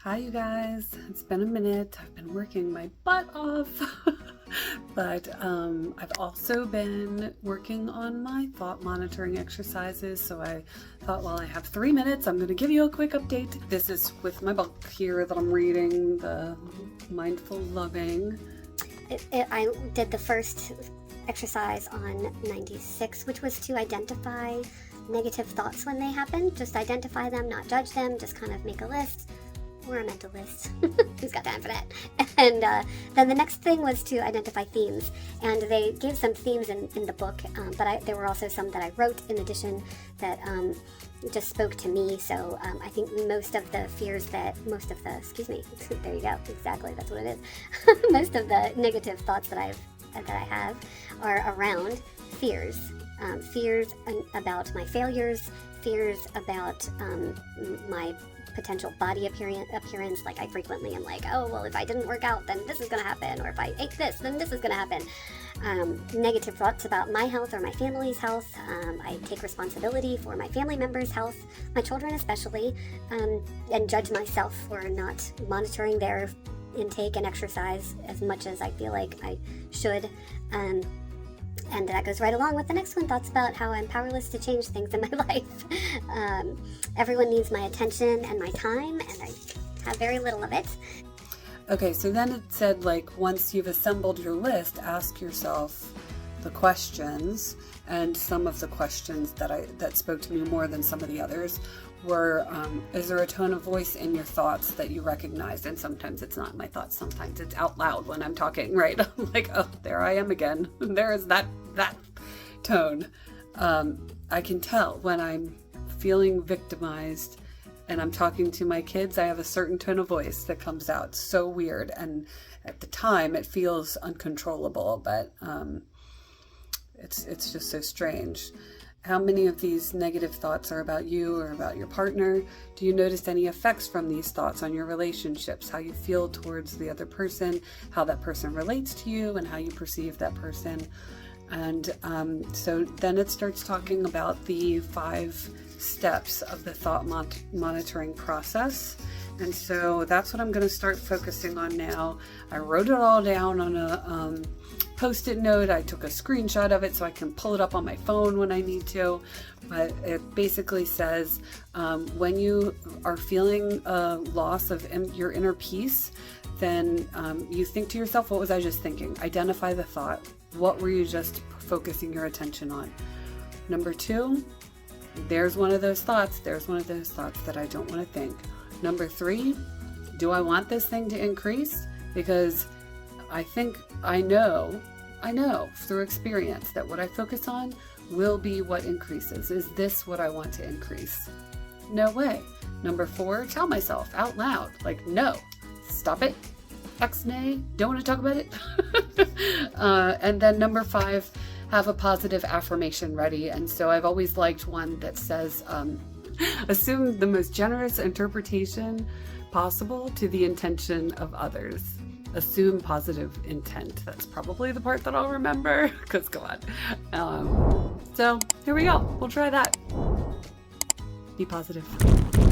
Hi you guys, it's been a minute. I've been working my butt off, but I've also been working on my thought monitoring exercises. So I thought while I have 3 minutes, I'm going to give you a quick update. This is with my book here that I'm reading, the Mindful Loving. I did the first exercise on 96, which was to identify negative thoughts when they happen. Just identify them, not judge them, just kind of make a list. Or a mental list. Who's got time for that? And then the next thing was to identify themes. And they gave some themes in the book, but there were also some that I wrote in addition that just spoke to me. So I think most of the excuse me, there you go, exactly, that's what it is. Most of the negative thoughts that I have are around fears. Fears about my failures, fears about my potential body appearance. Like I frequently am like, oh, well, if I didn't work out, then this is going to happen. Or if I ate this, then this is going to happen. Negative thoughts about my health or my family's health. I take responsibility for my family members' health, my children especially, and judge myself for not monitoring their intake and exercise as much as I feel like I should. And that goes right along with the next one, thoughts about how I'm powerless to change things in my life. Everyone needs my attention and my time, and I have very little of it. Okay, so then it said, like, once you've assembled your list, ask yourself the questions. And some of the questions that spoke to me more than some of the others were, is there a tone of voice in your thoughts that you recognize? And sometimes it's not my thoughts, sometimes it's out loud when I'm talking, right? I'm like, oh, there I am again. There is that tone. I can tell when I'm feeling victimized and I'm talking to my kids, I have a certain tone of voice that comes out. So weird. And at the time it feels uncontrollable, but it's just so strange. How many of these negative thoughts are about you or about your partner? Do you notice any effects from these thoughts on your relationships? How you feel towards the other person, how that person relates to you, and how you perceive that person? And so then it starts talking about the 5 steps of the thought monitoring process. And so that's what I'm going to start focusing on now. I wrote it all down on a Post-it note. I took a screenshot of it so I can pull it up on my phone when I need to. But it basically says when you are feeling a loss of your inner peace, then you think to yourself, what was I just thinking? Identify the thought. What were you just focusing your attention on? Number 2, there's one of those thoughts. There's one of those thoughts that I don't want to think. Number 3, do I want this thing to increase? Because I think I know through experience that what I focus on will be what increases. Is this what I want to increase? No way. Number 4, tell myself out loud, like, no, stop it, X-nay, don't want to talk about it. And then number 5, have a positive affirmation ready. And so I've always liked one that says, assume the most generous interpretation possible to the intention of others. Assume positive intent. That's probably the part that I'll remember, because go on. So here we go. We'll try that. Be positive.